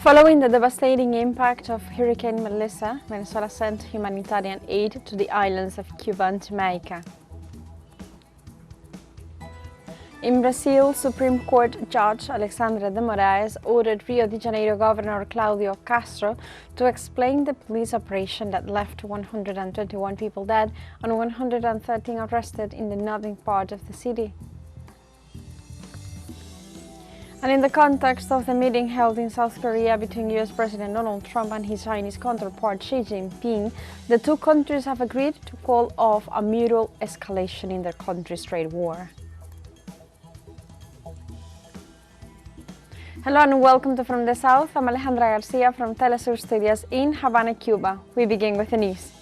Following the devastating impact of Hurricane Melissa, Venezuela sent humanitarian aid to the islands of Cuba and Jamaica. In Brazil, Supreme Court Judge Alexandre de Moraes ordered Rio de Janeiro Governor Claudio Castro to explain the police operation that left 121 people dead and 113 arrested in the northern part of the city. And in the context of the meeting held in South Korea between US President Donald Trump and his Chinese counterpart Xi Jinping, the two countries have agreed to call off a mutual escalation in their country's trade war. Hello and welcome to From the South. I'm Alejandra Garcia from teleSUR Studios in Havana, Cuba. We begin with the news.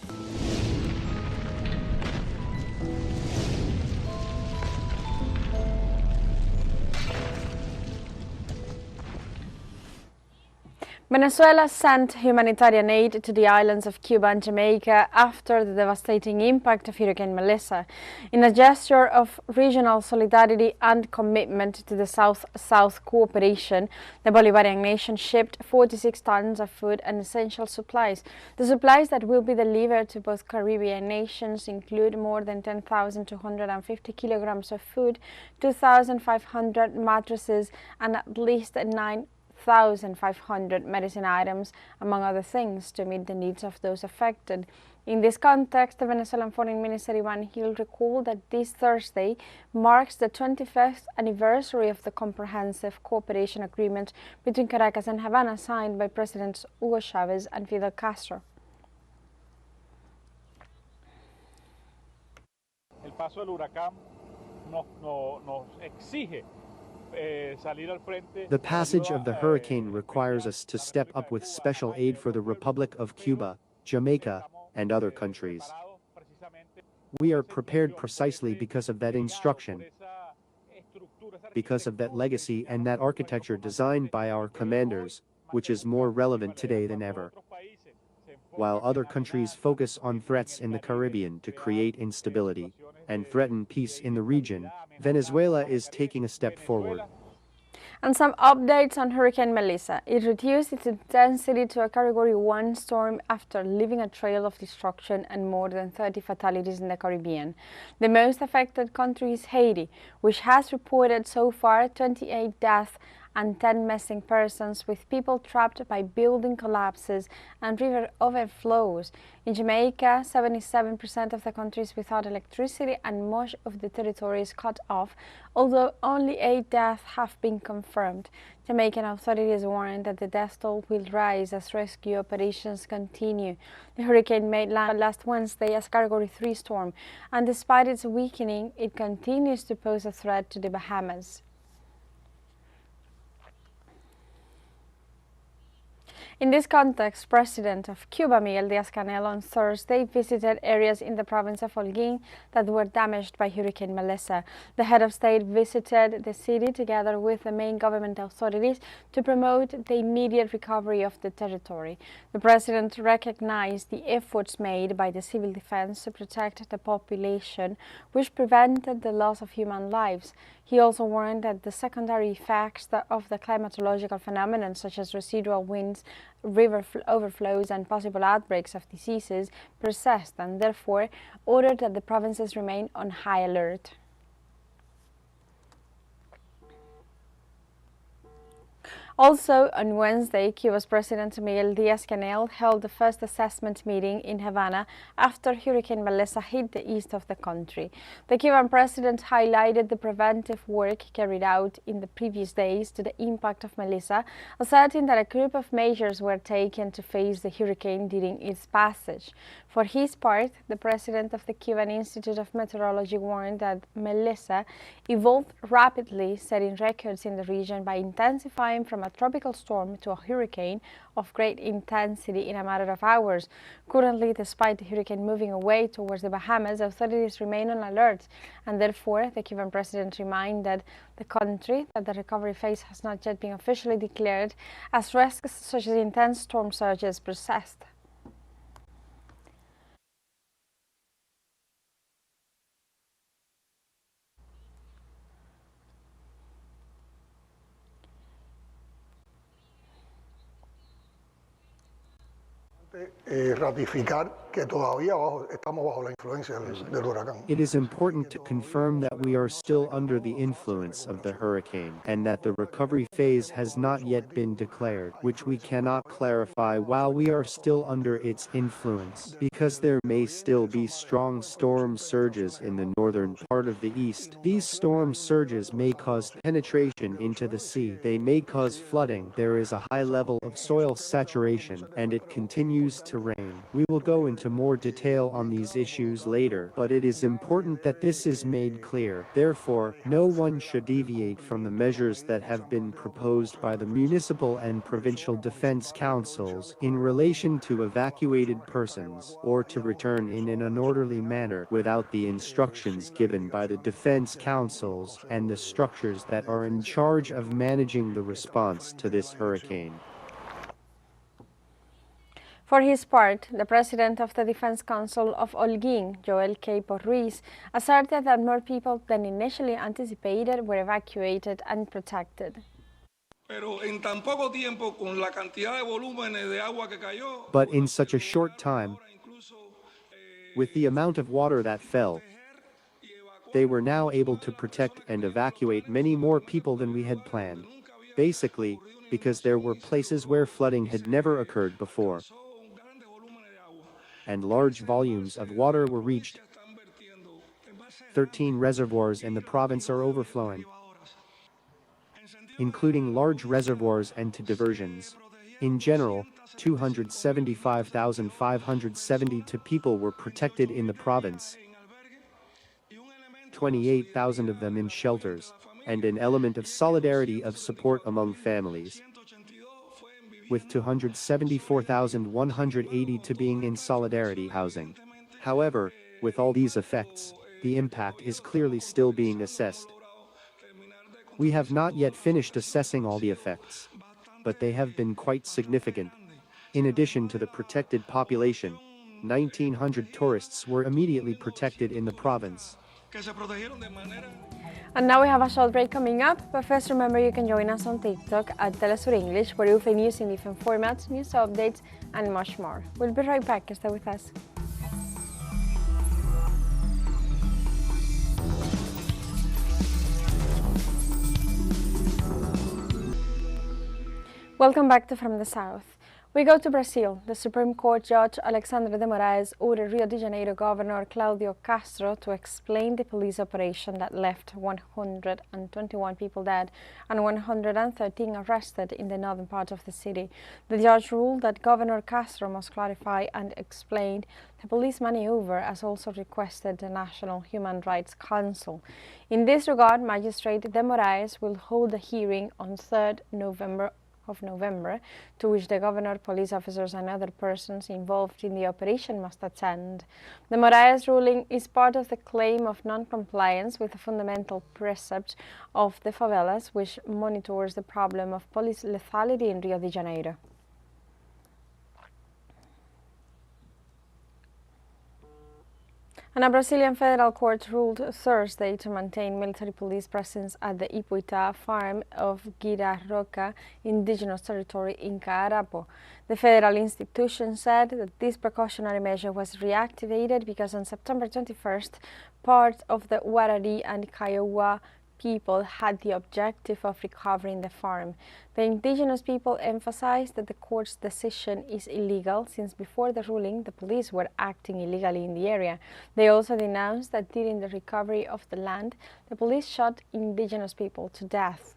Venezuela sent humanitarian aid to the islands of Cuba and Jamaica after the devastating impact of Hurricane Melissa. In a gesture of regional solidarity and commitment to the South-South cooperation, the Bolivarian nation shipped 46 tons of food and essential supplies. The supplies that will be delivered to both Caribbean nations include more than 10,250 kilograms of food, 2,500 mattresses, and at least 9,500 medicine items, among other things, to meet the needs of those affected. In this context, the Venezuelan Foreign Minister Iván Gil recalled that this Thursday marks the 25th anniversary of the Comprehensive Cooperation Agreement between Caracas and Havana, signed by Presidents Hugo Chavez and Fidel Castro. El paso del huracán nos exige The passage of the hurricane requires us to step up with special aid for the Republic of Cuba, Jamaica, and other countries. We are prepared precisely because of that instruction, because of that legacy and that architecture designed by our commanders, which is more relevant today than ever. While other countries focus on threats in the Caribbean to create instability and threaten peace in the region, Venezuela is taking a step forward. And some updates on Hurricane Melissa. It reduced its intensity to a Category 1 storm after leaving a trail of destruction and more than 30 fatalities in the Caribbean. The most affected country is Haiti, which has reported so far 28 deaths and 10 missing persons, with people trapped by building collapses and river overflows. In Jamaica, 77% of the country is without electricity and much of the territory is cut off, although only 8 deaths have been confirmed. Jamaican authorities warn that the death toll will rise as rescue operations continue. The hurricane made land last Wednesday as Category 3 storm, and despite its weakening, it continues to pose a threat to the Bahamas. In this context, President of Cuba, Miguel Díaz-Canel, on Thursday visited areas in the province of Holguín that were damaged by Hurricane Melissa. The head of state visited the city together with the main government authorities to promote the immediate recovery of the territory. The president recognized the efforts made by the civil defense to protect the population, which prevented the loss of human lives. He also warned that the secondary effects of the climatological phenomenon, such as residual winds, river overflows and possible outbreaks of diseases, persist, and therefore ordered that the provinces remain on high alert. Also, on Wednesday, Cuba's President Miguel Díaz-Canel held the first assessment meeting in Havana after Hurricane Melissa hit the east of the country. The Cuban president highlighted the preventive work carried out in the previous days to the impact of Melissa, asserting that a group of measures were taken to face the hurricane during its passage. For his part, the president of the Cuban Institute of Meteorology warned that Melissa evolved rapidly, setting records in the region by intensifying from a tropical storm to a hurricane of great intensity in a matter of hours. Currently, despite the hurricane moving away towards the Bahamas, authorities remain on alert, and therefore the Cuban president reminded the country that the recovery phase has not yet been officially declared, as risks such as intense storm surges persist. Ratificar que todavía estamos bajo la influencia del huracán. It is important to confirm that we are still under the influence of the hurricane and that the recovery phase has not yet been declared, which we cannot clarify while we are still under its influence, because there may still be strong storm surges in the northern part of the east. These storm surges may cause penetration into the sea. They may cause flooding. There is a high level of soil saturation, and it continues to rain. We will go into more detail on these issues later, but it is important that this is made clear. Therefore, no one should deviate from the measures that have been proposed by the municipal and provincial defense councils in relation to evacuated persons, or to return in an orderly manner without the instructions given by the defense councils and the structures that are in charge of managing the response to this hurricane. For his part, the president of the Defense Council of Holguín, Joel K. Ruiz, asserted that more people than initially anticipated were evacuated and protected. But in such a short time, with the amount of water that fell, they were now able to protect and evacuate many more people than we had planned. Basically, because there were places where flooding had never occurred before, and large volumes of water were reached. 13 reservoirs in the province are overflowing, including large reservoirs and to diversions. In general, 275,572 people were protected in the province, 28,000 of them in shelters, and an element of solidarity of support among families, with 274,182 being in solidarity housing. However, with all these effects, the impact is clearly still being assessed. We have not yet finished assessing all the effects, but they have been quite significant. In addition to the protected population, 1,900 tourists were immediately protected in the province. And now we have a short break coming up, but first remember you can join us on TikTok at teleSUR English, where you'll find news in different formats, news updates, and much more. We'll be right back. Stay with us. Welcome back to From the South. We go to Brazil. The Supreme Court Judge Alexandre de Moraes ordered Rio de Janeiro Governor Cláudio Castro to explain the police operation that left 121 people dead and 113 arrested in the northern part of the city. The judge ruled that Governor Castro must clarify and explain the police maneuver, as also requested the National Human Rights Council. In this regard, Magistrate de Moraes will hold a hearing on 3rd November, to which the governor, police officers and other persons involved in the operation must attend. The Moraes ruling is part of the claim of non-compliance with the fundamental precept of the favelas, which monitors the problem of police lethality in Rio de Janeiro. And a Brazilian federal court ruled Thursday to maintain military police presence at the Ipuitá farm of Guiraroca indigenous territory in Caarapo. The federal institution said that this precautionary measure was reactivated because on September 21st, part of the Warari and Kiowa people had the objective of recovering the farm. The indigenous people emphasized that the court's decision is illegal, since before the ruling the police were acting illegally in the area. They also denounced that during the recovery of the land, the police shot indigenous people to death.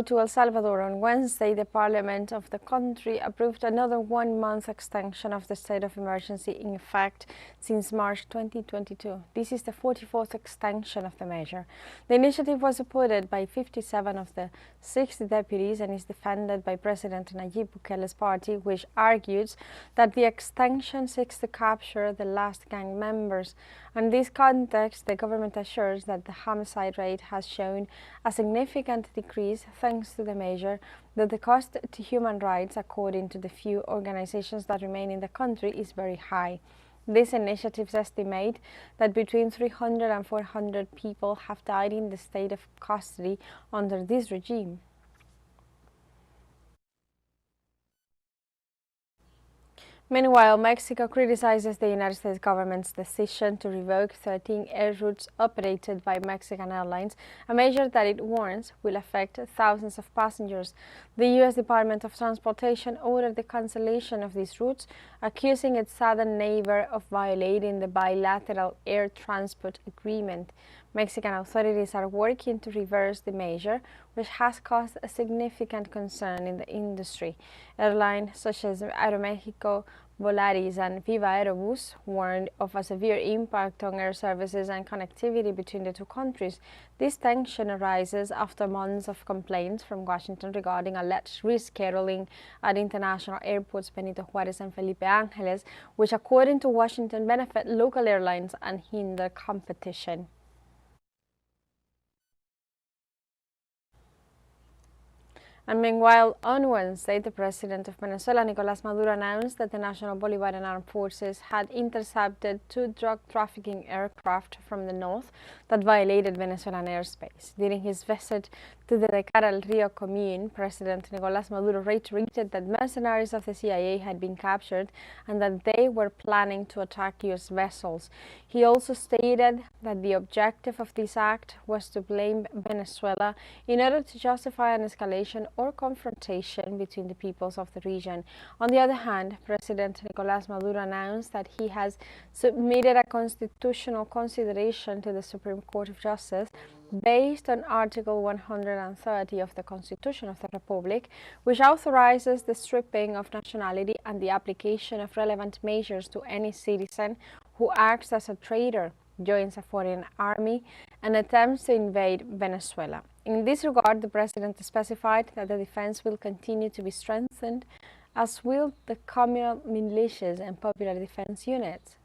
To El Salvador, on Wednesday, the parliament of the country approved another one-month extension of the state of emergency in effect since March 2022. This is the 44th extension of the measure. The initiative was supported by 57 of the 60 deputies and is defended by President Nayib Bukele's party, which argues that the extension seeks to capture the last gang members. In this context, the government assures that the homicide rate has shown a significant decrease thanks to the measure, that the cost to human rights, according to the few organizations that remain in the country, is very high. These initiatives estimate that between 300 and 400 people have died in the state of custody under this regime. Meanwhile, Mexico criticizes the United States government's decision to revoke 13 air routes operated by Mexican Airlines, a measure that it warns will affect thousands of passengers. The U.S. Department of Transportation ordered the cancellation of these routes, accusing its southern neighbor of violating the bilateral air transport agreement. Mexican authorities are working to reverse the measure, which has caused a significant concern in the industry. Airlines such as Aeromexico, Volaris and Viva Aerobus warned of a severe impact on air services and connectivity between the two countries. This tension arises after months of complaints from Washington regarding alleged rescheduling at international airports Benito Juárez and Felipe Ángeles, which according to Washington benefit local airlines and hinder competition. And meanwhile, on Wednesday, the president of Venezuela, Nicolás Maduro, announced that the National Bolivarian Armed Forces had intercepted 2 drug trafficking aircraft from the north that violated Venezuelan airspace. During his visit to the de Cara al Rio commune, President Nicolás Maduro reiterated that mercenaries of the CIA had been captured and that they were planning to attack U.S. vessels. He also stated that the objective of this act was to blame Venezuela in order to justify an escalation or confrontation between the peoples of the region. On the other hand, President Nicolás Maduro announced that he has submitted a constitutional consideration to the Supreme Court of Justice based on Article 130 of the Constitution of the Republic, which authorizes the stripping of nationality and the application of relevant measures to any citizen who acts as a traitor, joins a foreign army, and attempts to invade Venezuela. In this regard, the president specified that the defense will continue to be strengthened, as will the communal militias and popular defense units.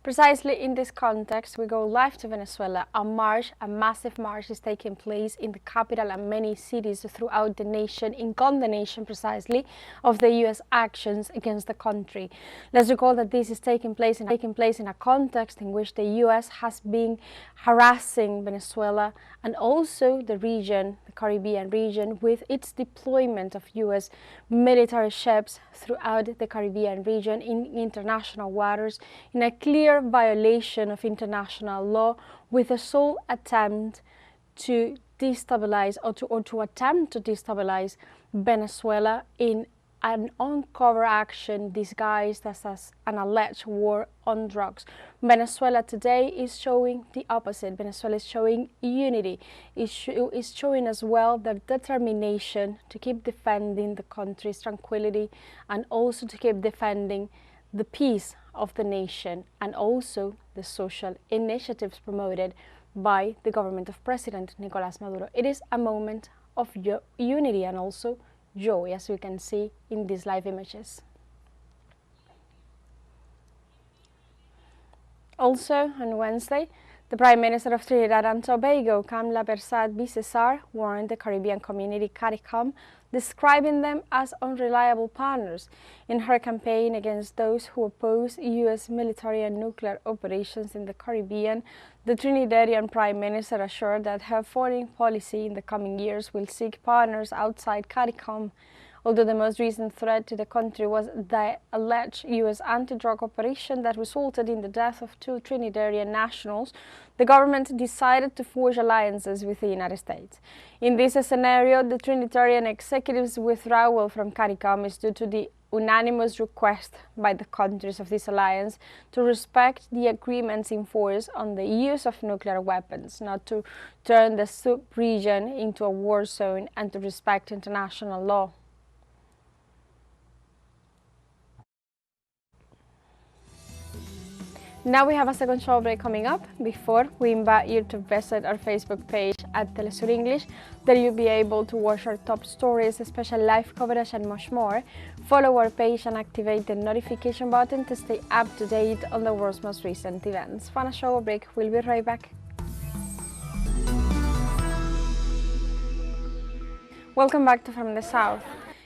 Precisely in this context, we go live to Venezuela. A massive march is taking place in the capital and many cities throughout the nation in condemnation precisely of the U.S. actions against the country. Let's recall that this is taking place in a context in which the U.S. has been harassing Venezuela and also the region, the Caribbean region, with its deployment of U.S. military ships throughout the Caribbean region in international waters in a clear violation of international law, with the sole attempt to destabilize or to attempt to destabilize Venezuela in an uncover action disguised as an alleged war on drugs. Venezuela today is showing the opposite. Venezuela is showing unity, is showing as well their determination to keep defending the country's tranquility and also to keep defending the peace of the nation and also the social initiatives promoted by the government of President Nicolás Maduro. It is a moment of unity and also joy, as we can see in these live images. Also on Wednesday, the Prime Minister of Trinidad and Tobago, Kamla Persad-Bissessar, warned the Caribbean community CARICOM, describing them as unreliable partners. In her campaign against those who oppose U.S. military and nuclear operations in the Caribbean, the Trinidadian Prime Minister assured that her foreign policy in the coming years will seek partners outside CARICOM. Although the most recent threat to the country was the alleged U.S. anti-drug operation that resulted in the death of 2 Trinidadian nationals, the government decided to forge alliances with the United States. In this scenario, the Trinidadian executive's withdrawal from CARICOM is due to the unanimous request by the countries of this alliance to respect the agreements in force on the use of nuclear weapons, not to turn the sub-region into a war zone, and to respect international law. Now we have a second show break coming up. Before, we invite you to visit our Facebook page at teleSUR English. There you'll be able to watch our top stories, special live coverage and much more. Follow our page and activate the notification button to stay up to date on the world's most recent events. For a show break, we'll be right back. Welcome back to From the South.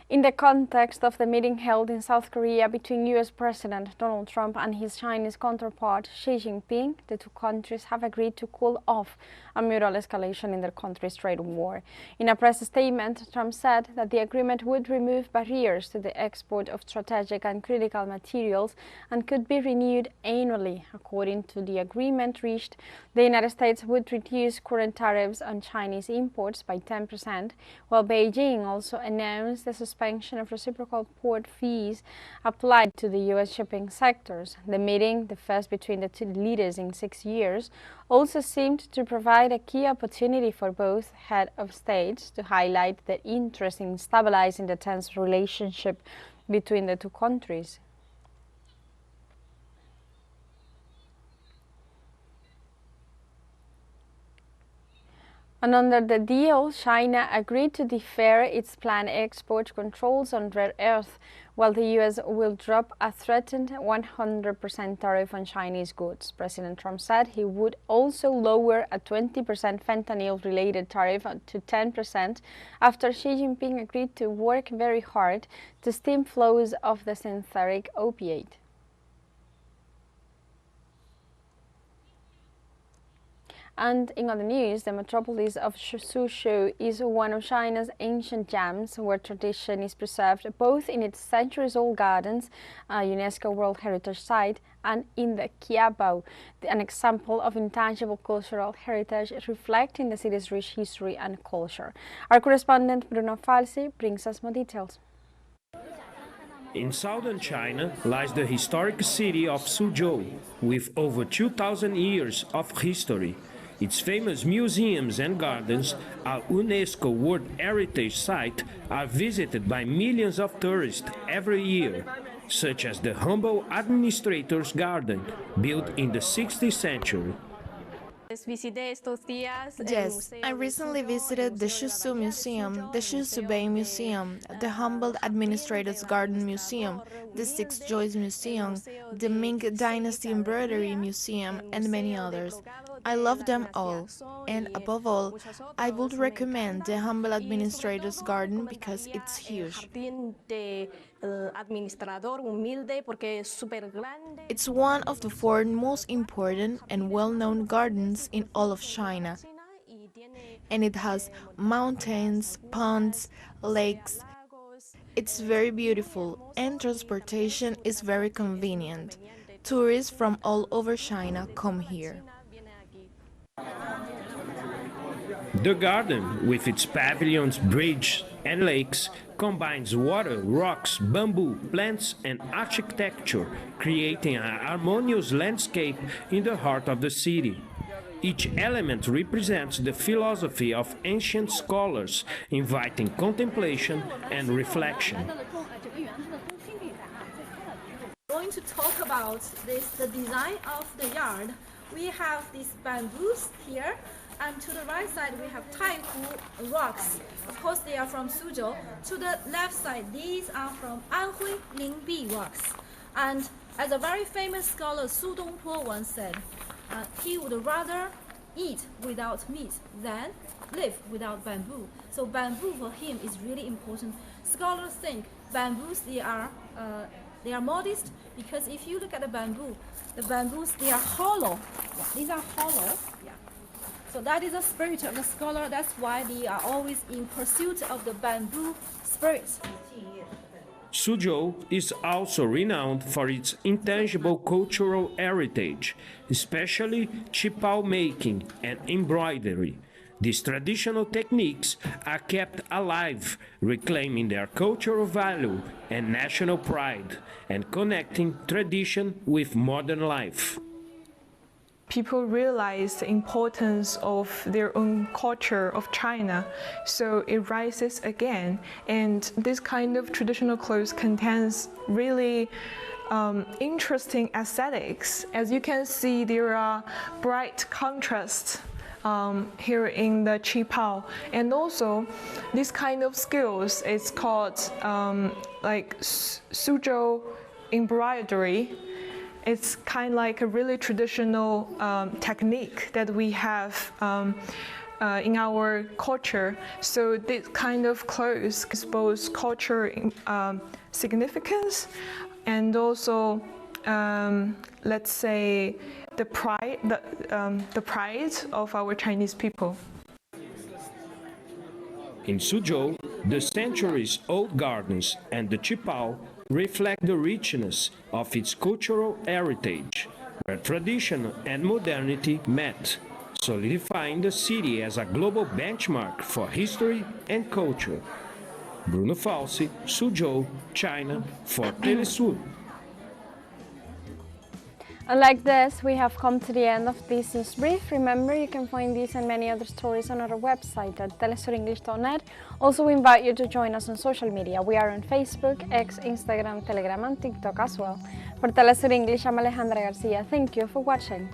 In the context of the meeting held in South Korea between US President Donald Trump and his Chinese counterpart Xi Jinping, the two countries have agreed to cool off a mutual escalation in their country's trade war. In a press statement, Trump said that the agreement would remove barriers to the export of strategic and critical materials and could be renewed annually. According to the agreement reached, the United States would reduce current tariffs on Chinese imports by 10%, while Beijing also announced the suspension of reciprocal port fees applied to the U.S. shipping sectors. The meeting, the first between the two leaders in 6 years, also seemed to provide a key opportunity for both heads of states to highlight their interest in stabilizing the tense relationship between the two countries. And under the deal, China agreed to defer its planned export controls on rare earth, while the U.S. will drop a threatened 100% tariff on Chinese goods. President Trump said he would also lower a 20% fentanyl-related tariff to 10% after Xi Jinping agreed to work very hard to stem flows of the synthetic opiate. And in other news, the metropolis of Suzhou is one of China's ancient gems, where tradition is preserved both in its centuries-old gardens, a UNESCO World Heritage Site, and in the Qiabao, an example of intangible cultural heritage reflecting the city's rich history and culture. Our correspondent Bruno Falsi brings us more details. In southern China lies the historic city of Suzhou, with over 2,000 years of history. Its famous museums and gardens, a UNESCO World Heritage Site, are visited by millions of tourists every year, such as the humble administrator's garden, built in the 16th century. Yes, I recently visited the Suzhou Museum, the Suzhou Bay Museum, the Humboldt Administrator's Garden Museum, the Six Joys Museum, the Ming Dynasty Embroidery Museum, and many others. I love them all, and above all, I would recommend the Humboldt Administrator's Garden because it's huge. It's one of the 4 most important and well-known gardens in all of China, and it has mountains, ponds, lakes. It's very beautiful, and transportation is very convenient. Tourists from all over China come here. The garden, with its pavilions, bridges, and lakes, combines water, rocks, bamboo, plants, and architecture, creating a harmonious landscape in the heart of the city. Each element represents the philosophy of ancient scholars, inviting contemplation and reflection. Going to talk about the design of the yard. We have these bamboos here, and to the right side we have Taihu rocks. Of course they are from Suzhou. To the left side, these are from Anhui Lingbi rocks. And as a very famous scholar Su Dongpo once said, he would rather eat without meat than live without bamboo. So bamboo for him is really important. Scholars think bamboos, they are modest, because if you look at the bamboos, they are hollow. Yeah, these are hollow. Yeah. So that is the spirit of the scholar. That's why they are always in pursuit of the bamboo spirit. Suzhou is also renowned for its intangible cultural heritage, especially qipao making and embroidery. These traditional techniques are kept alive, reclaiming their cultural value and national pride, and connecting tradition with modern life. People realize the importance of their own culture of China, so it rises again. And this kind of traditional clothes contains really interesting aesthetics. As you can see, there are bright contrasts here in the qipao, and also this kind of skills is called like Suzhou embroidery. It's kind of like a really traditional technique that we have in our culture. So this kind of clothes is both cultural significance and also, let's say, the pride of our Chinese people. In Suzhou, the centuries-old gardens and the Qipao reflect the richness of its cultural heritage, where tradition and modernity met, solidifying the city as a global benchmark for history and culture. Bruno Falsi, Suzhou, China, for teleSUR. And like this, we have come to the end of this news brief. Remember, you can find these and many other stories on our website at telesurenglish.net. Also, we invite you to join us on social media. We are on Facebook, X, Instagram, Telegram, and TikTok as well. For teleSUR English, I'm Alejandra Garcia. Thank you for watching.